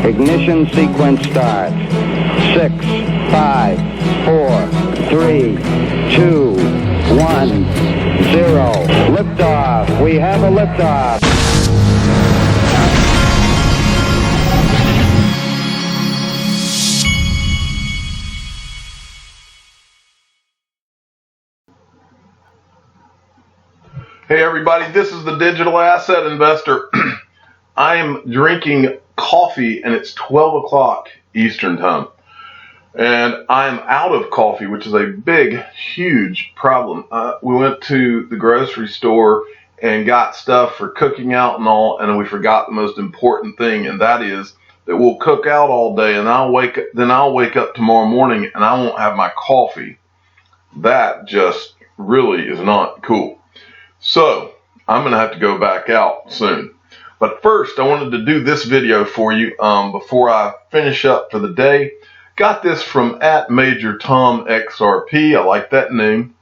Ignition sequence starts. 6, 5, 4, 3, 2, 1, 0. Liftoff. We have a liftoff. Hey everybody, this is the Digital Asset Investor. I am drinking coffee and it's 12 o'clock Eastern Time. And I'm out of coffee, which is a big, huge problem. We went to the grocery store and got stuff for cooking out and all, and we forgot the most important thing, and that is that we'll cook out all day and I'll wake up tomorrow morning and I won't have my coffee. That just really is not cool. So I'm going to have to go back out soon. But first, I wanted to do this video for you before I finish up for the day. Got this from @MajorTomXRP. I like that name.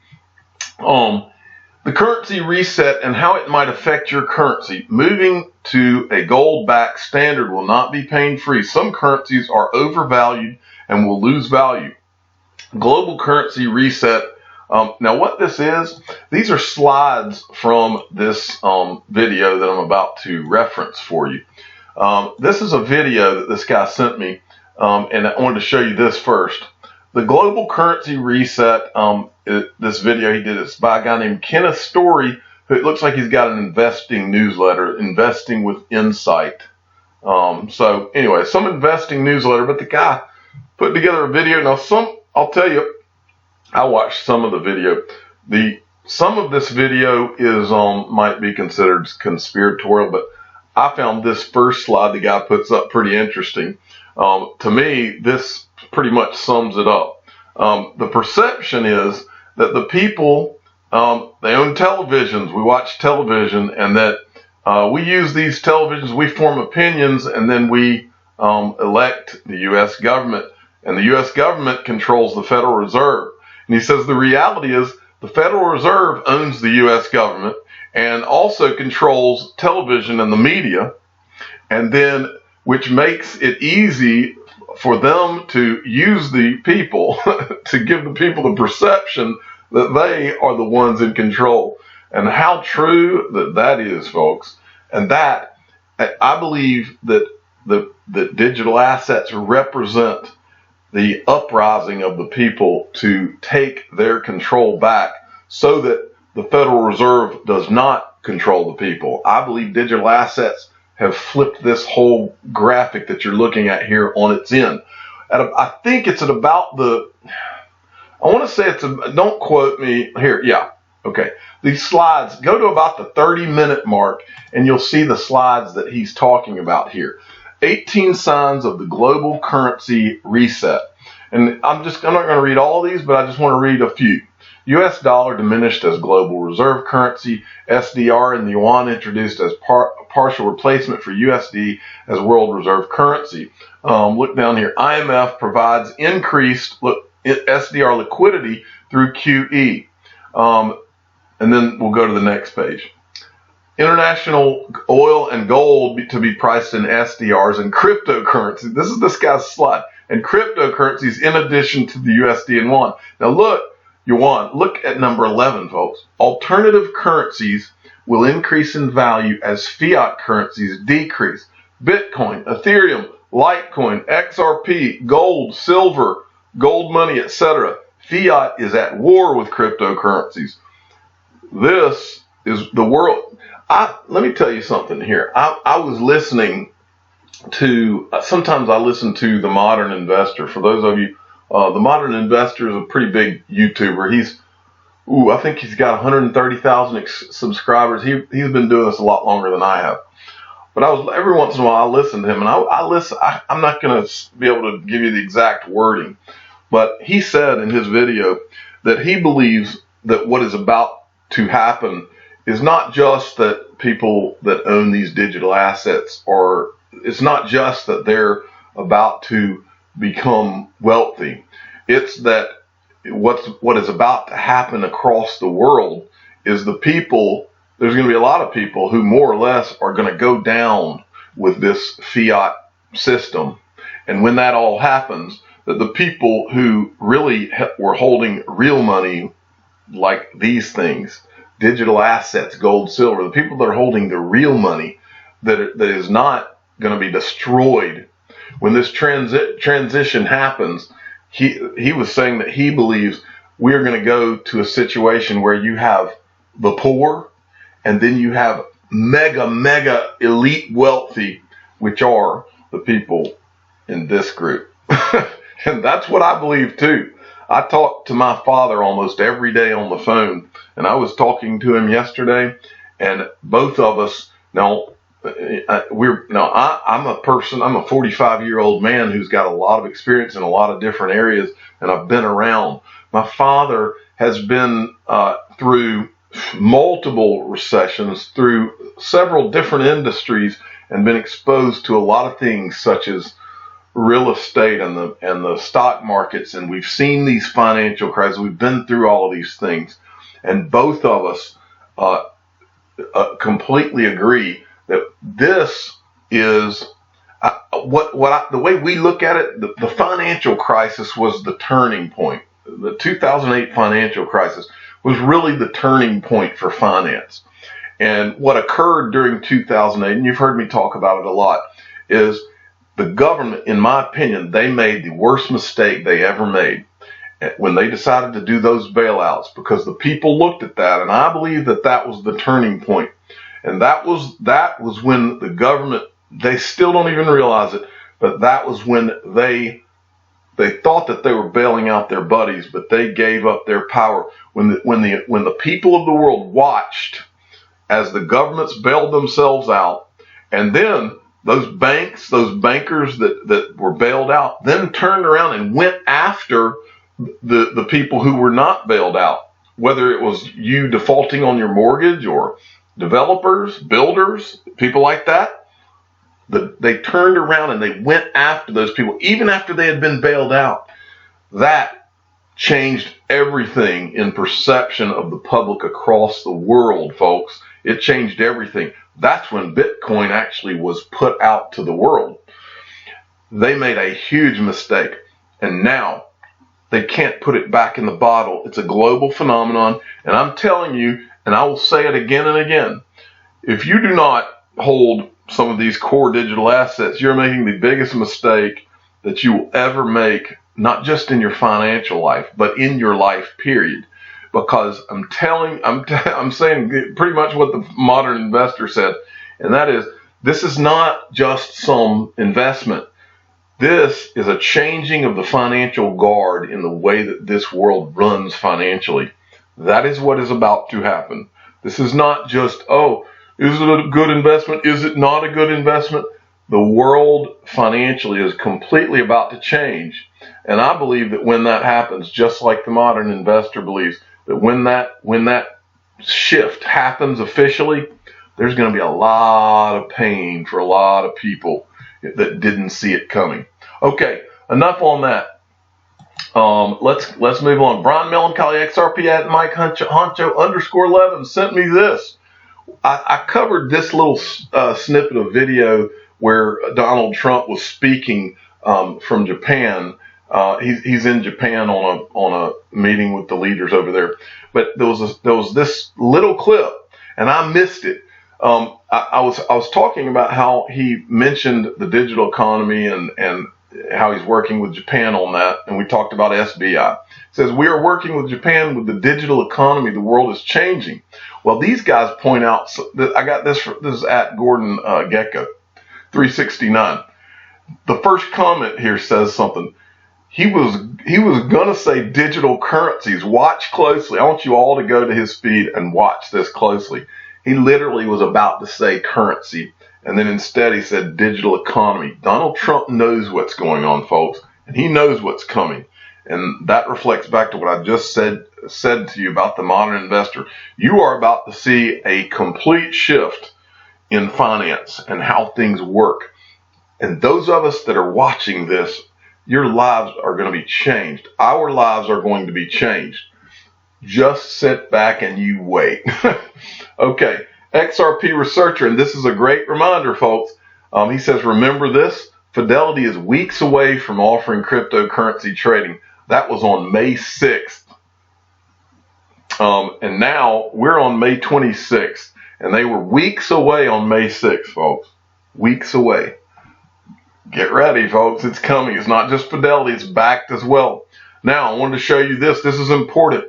The currency reset and how it might affect your currency. Moving to a gold-backed standard will not be pain-free. Some currencies are overvalued and will lose value. Global currency reset. Now what this is, these are slides from this video that I'm about to reference for you. This is a video that this guy sent me, and I wanted to show you this first. The global currency reset, this video he did, it's by a guy named Kenneth Story, who it looks like he's got an investing newsletter, Investing with Insight. So anyway, some investing newsletter, but the guy put together a video. Now I'll tell you, I watched some of the video. Some of this video is might be considered conspiratorial, but I found this first slide the guy puts up pretty interesting. To me, this pretty much sums it up. The perception is that the people, they own televisions, we watch television, and that we use these televisions, we form opinions, and then we elect the U.S. government, and the U.S. government controls the Federal Reserve. And he says the reality is the Federal Reserve owns the U.S. government and also controls television and the media, and then which makes it easy for them to use the people to give the people the perception that they are the ones in control. And how true that is, folks. And that, I believe that that digital assets represent the uprising of the people to take their control back so that the Federal Reserve does not control the people. I believe digital assets have flipped this whole graphic that you're looking at here on its end. I think it's at about I want to say don't quote me here. Yeah. Okay. These slides go to about the 30-minute mark and you'll see the slides that he's talking about here. 18 signs of the global currency reset. And I'm not going to read all these, but I just want to read a few. U.S. dollar diminished as global reserve currency. SDR and the yuan introduced as partial replacement for USD as world reserve currency. Look down here. IMF provides increased SDR liquidity through QE. And then we'll go to the next page. International oil and gold to be priced in SDRs and cryptocurrency. This is this guy's slide. And cryptocurrencies in addition to the USD and yuan. Now look at number 11, folks. Alternative currencies will increase in value as fiat currencies decrease. Bitcoin, Ethereum, Litecoin, XRP, gold, silver, gold money, etc. Fiat is at war with cryptocurrencies. This is the world. Let me tell you something here. I was listening to, sometimes I listen to The Modern Investor. For those of you, The Modern Investor is a pretty big YouTuber. I think he's got 130,000 subscribers. He's been doing this a lot longer than I have. But every once in a while I listen to him, and I'm not going to be able to give you the exact wording, but he said in his video that he believes that what is about to happen is not just that people that own these digital assets it's not just that they're about to become wealthy. It's that what is about to happen across the world is there's going to be a lot of people who more or less are going to go down with this fiat system. And when that all happens, that the people who really were holding real money, like these things, digital assets, gold, silver, the people that are holding the real money that is not going to be destroyed when this transition happens, he was saying that he believes we are going to go to a situation where you have the poor and then you have mega elite wealthy, which are the people in this group. And that's what I believe too. I talk to my father almost every day on the phone, and I was talking to him yesterday, and both of us, I'm a 45-year-old man who's got a lot of experience in a lot of different areas, and I've been around. My father has been through multiple recessions, through several different industries, and been exposed to a lot of things such as real estate and the stock markets, and we've seen these financial crises. We've been through all of these things, and both of us completely agree that this is the way we look at it. The financial crisis was the turning point. The 2008 financial crisis was really the turning point for finance. And what occurred during 2008, and you've heard me talk about it a lot, is the government, in my opinion, they made the worst mistake they ever made when they decided to do those bailouts, because the people looked at that, and I believe that that was the turning point. And that was when the government, they still don't even realize it, but that was when they thought that they were bailing out their buddies, but they gave up their power. When the people of the world watched as the governments bailed themselves out, and then those banks, those bankers that were bailed out, then turned around and went after the people who were not bailed out, whether it was you defaulting on your mortgage or developers, builders, people like that. They turned around and they went after those people, even after they had been bailed out. That changed everything in perception of the public across the world, folks. It changed everything. That's when Bitcoin actually was put out to the world. They made a huge mistake, and now they can't put it back in the bottle. It's a global phenomenon, and I'm telling you, and I will say it again and again, if you do not hold some of these core digital assets, you're making the biggest mistake that you will ever make, not just in your financial life, but in your life, period. Because I'm saying pretty much what the modern investor said, and that is, this is not just some investment. This is a changing of the financial guard in the way that this world runs financially. That is what is about to happen. This is not just, is it a good investment? Is it not a good investment? The world financially is completely about to change. And I believe that when that happens, just like the modern investor believes, that when that shift happens officially, there's going to be a lot of pain for a lot of people that didn't see it coming. Okay, enough on that. Let's move on. Brian Melancholy XRP at Mike Honcho _11 sent me this. I covered this little snippet of video where Donald Trump was speaking from Japan. He's in Japan on a meeting with the leaders over there. But there was this little clip, and I missed it. I was talking about how he mentioned the digital economy and how he's working with Japan on that, and we talked about SBI. It says, we are working with Japan with the digital economy. The world is changing. Well, these guys point out that I got this is at Gordon Gecko 369. The first comment here says something. He was gonna say digital currencies. Watch closely. I want you all to go to his feed and watch this closely. He literally was about to say currency, and then instead he said digital economy. Donald Trump knows what's going on, folks, and he knows what's coming. And that reflects back to what I just said to you about the modern investor. You are about to see a complete shift in finance and how things work. And those of us that are watching this, your lives are going to be changed. Our lives are going to be changed. Just sit back and you wait. Okay, XRP researcher, and this is a great reminder, folks. He says, remember this, Fidelity is weeks away from offering cryptocurrency trading. That was on May 6th. And now we're on May 26th. And they were weeks away on May 6th, folks. Weeks away. Get ready, folks. It's coming. It's not just Fidelity. It's backed as well. Now, I wanted to show you this. This is important.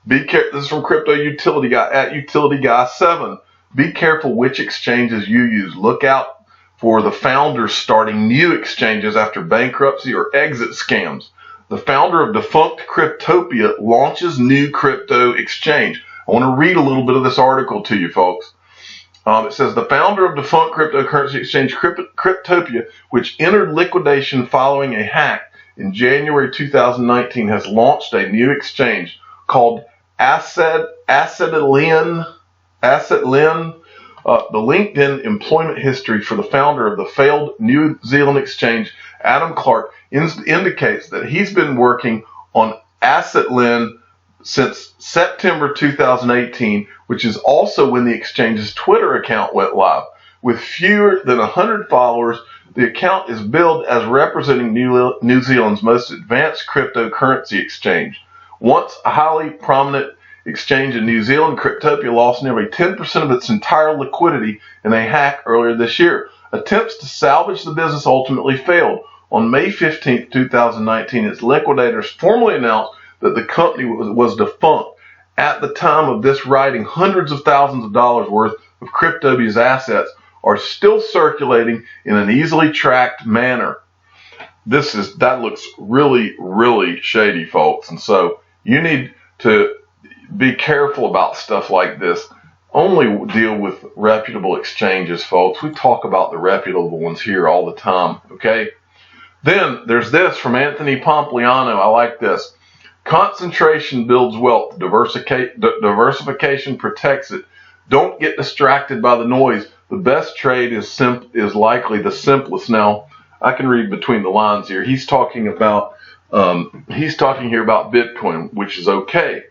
Be careful. This is from Crypto Utility Guy at Utility Guy 7. Be careful which exchanges you use. Look out for the founders starting new exchanges after bankruptcy or exit scams. The founder of defunct Cryptopia launches new crypto exchange. I want to read a little bit of this article to you, folks. It says the founder of defunct cryptocurrency exchange Cryptopia, which entered liquidation following a hack in January 2019, has launched a new exchange called Assetlin. The LinkedIn employment history for the founder of the failed New Zealand exchange, Adam Clark, indicates that he's been working on Assetlin since September 2018, which is also when the exchange's Twitter account went live. With fewer than 100 followers, the account is billed as representing New Zealand's most advanced cryptocurrency exchange. Once a highly prominent exchange in New Zealand, Cryptopia lost nearly 10% of its entire liquidity in a hack earlier this year. Attempts to salvage the business ultimately failed. On May 15, 2019, its liquidators formally announced that the company was defunct. At the time of this writing, hundreds of thousands of dollars worth of Cryptopia's assets are still circulating in an easily tracked manner. That looks really, really shady, folks. And so you need to be careful about stuff like this. Only deal with reputable exchanges, folks. We talk about the reputable ones here all the time, okay? Then there's this from Anthony Pompliano. I like this. Concentration builds wealth. Diversification protects it. Don't get distracted by the noise. The best trade is likely the simplest. Now, I can read between the lines here. He's talking here about Bitcoin, which is okay,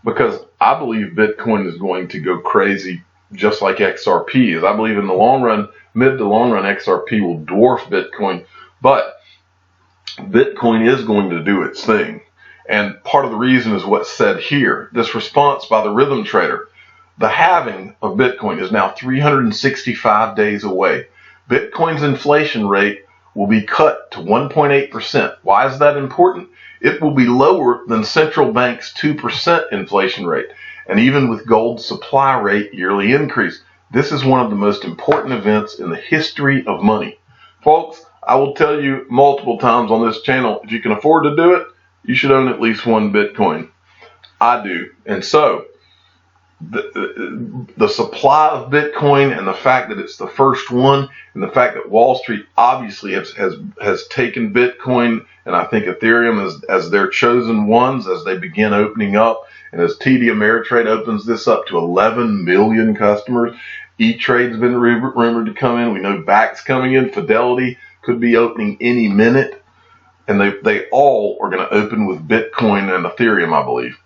because I believe Bitcoin is going to go crazy just like XRP is. I believe in the long run, mid to long run, XRP will dwarf Bitcoin, but Bitcoin is going to do its thing. And part of the reason is what's said here. This response by the Rhythm Trader. The halving of Bitcoin is now 365 days away. Bitcoin's inflation rate will be cut to 1.8%. Why is that important? It will be lower than central bank's 2% inflation rate, and even with gold's supply rate yearly increase. This is one of the most important events in the history of money. Folks, I will tell you multiple times on this channel, if you can afford to do it, you should own at least one Bitcoin. I do. And so, the supply of Bitcoin and the fact that it's the first one, and the fact that Wall Street obviously has taken Bitcoin and I think Ethereum as their chosen ones as they begin opening up, and as TD Ameritrade opens this up to 11 million customers. E-Trade's been rumored to come in. We know BAC's coming in. Fidelity could be opening any minute. And they all are going to open with Bitcoin and Ethereum, I believe.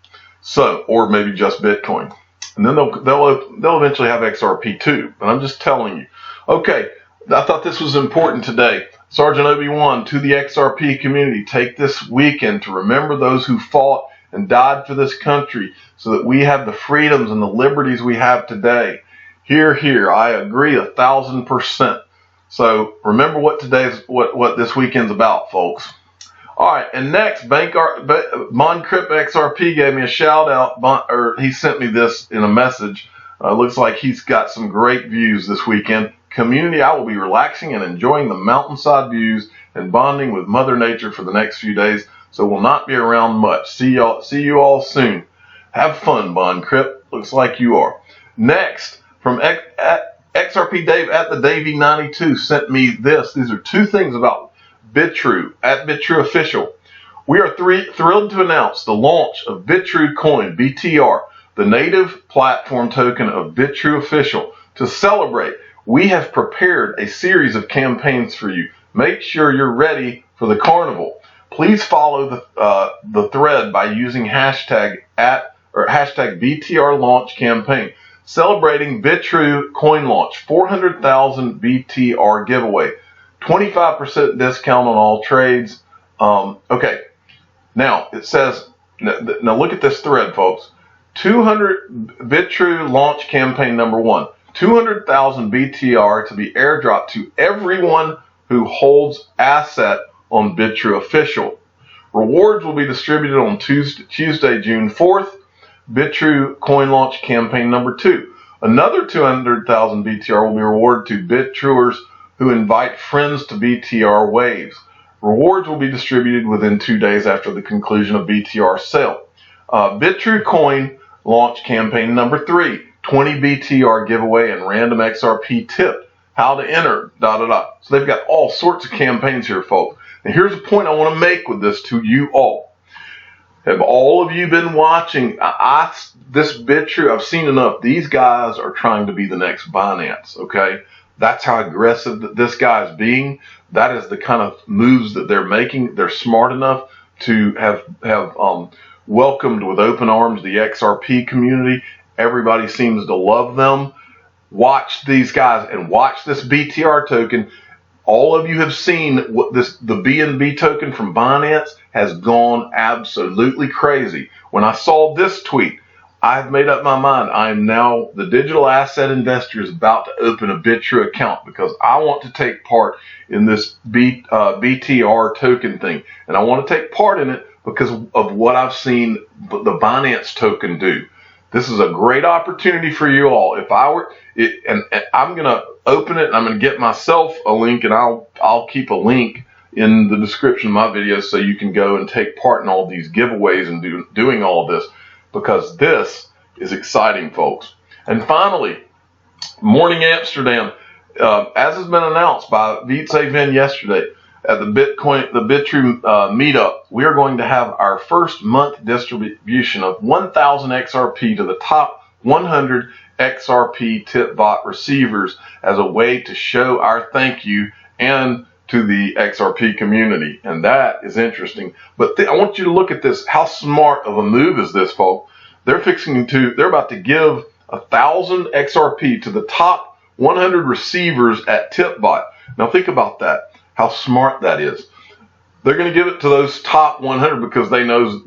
So, or maybe just Bitcoin. And then they'll eventually have XRP too. But I'm just telling you. Okay, I thought this was important today. Sergeant Obi-Wan, to the XRP community, take this weekend to remember those who fought and died for this country so that we have the freedoms and the liberties we have today. Hear, hear. I agree 1,000%. So remember what this weekend's about, folks. All right, and next, MonCrypt XRP gave me a shout out, or he sent me this in a message. Looks like he's got some great views this weekend. Community, I will be relaxing and enjoying the mountainside views and bonding with Mother Nature for the next few days, so will not be around much. See you all soon. Have fun, MonCrypt. Looks like you are. Next, from XRP Dave at the Davey92 sent me this. These are two things about Bitrue at Bitrue Official. We are thrilled to announce the launch of Bitrue Coin, BTR, the native platform token of Bitrue Official. To celebrate, we have prepared a series of campaigns for you. Make sure you're ready for the carnival. Please follow the thread by using hashtag BTR launch campaign. Celebrating Bitrue coin launch, 400,000 BTR giveaway. 25% discount on all trades. Okay, now it says, now look at this thread, folks. 200 Bitrue launch campaign number 1. 200,000 BTR to be airdropped to everyone who holds asset on Bitrue official. Rewards will be distributed on Tuesday, June 4th. Bitrue coin launch campaign number 2. Another 200,000 BTR will be rewarded to Bitruers who invite friends to BTR waves. Rewards will be distributed within 2 days after the conclusion of BTR sale. Bitrue coin launch campaign number 3. 20 BTR giveaway and random XRP tip. How to enter, So they've got all sorts of campaigns here, folks. And here's a point I want to make with this to you all. Have all of you been watching this Bitrue? I've seen enough. These guys are trying to be the next Binance, okay? That's how aggressive this guy is being. That is the kind of moves that they're making. They're smart enough to have welcomed with open arms the XRP community. Everybody seems to love them. Watch these guys and watch this BTR token. All of you have seen what the BNB token from Binance has gone absolutely crazy. When I saw this tweet, I've made up my mind. I am now the digital asset investor is about to open a Bitrue account because I want to take part in this BTR token thing. And I want to take part in it because of what I've seen the Binance token do. This is a great opportunity for you all. If I were, and I'm going to open it, and I'm going to get myself a link, and I'll keep a link in the description of my video so you can go and take part in all these giveaways and doing all of this, because this is exciting, folks. And finally, Morning Amsterdam, as has been announced by Vice yesterday, at the Bitrue meetup, we are going to have our first month distribution of 1,000 XRP to the top 100 XRP tip bot receivers as a way to show our thank you and to the XRP community. And that is interesting. But I want you to look at this. How smart of a move is this, folks? They're about to give 1,000 XRP to the top 100 receivers at TipBot. Now think about that. How smart that is. They're going to give it to those top 100 because they know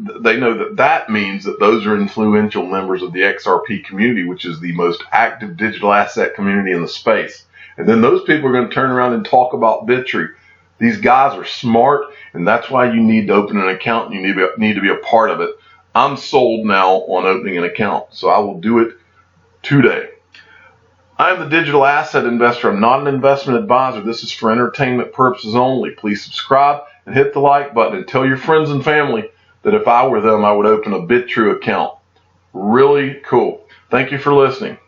that means that those are influential members of the XRP community, which is the most active digital asset community in the space. And then those people are going to turn around and talk about Bitrue. These guys are smart, and that's why you need to open an account. And you need to be a part of it. I'm sold now on opening an account, so I will do it today. I am the digital asset investor. I'm not an investment advisor. This is for entertainment purposes only. Please subscribe and hit the like button and tell your friends and family that if I were them, I would open a Bitrue account. Really cool. Thank you for listening.